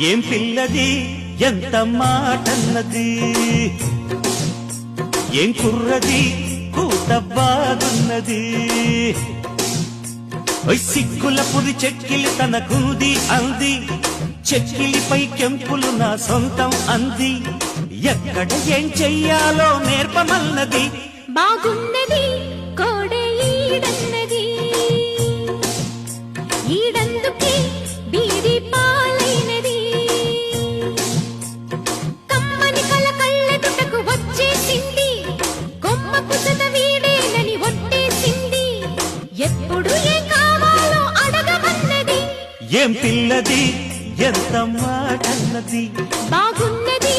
ఏం పిల్లది ఎంత మాటన్నది, ఏం కుర్రది కూత బాగున్నది. సిగ్గుల పురి చెక్కిలి తనకుంది అంది, చెక్కిలిపై కెంపులు నా సొంతం అంది. ఎక్కడ ఏం చెయ్యాలో నేర్పమన్నది. బాగున్నది కోడే ఈడన్నది, ఈడందుకే బీడి పాలైనది. కమ్మని కల కళ్ళెదుటకు వచ్చేసింది, కొమ్మ కుసత వీడేనని ఒట్టేసింది. ఎప్పుడు ఏం కావాలో అడగమన్నది. ఏం పిల్లది ఎంత మాటన్నది, బాగున్నది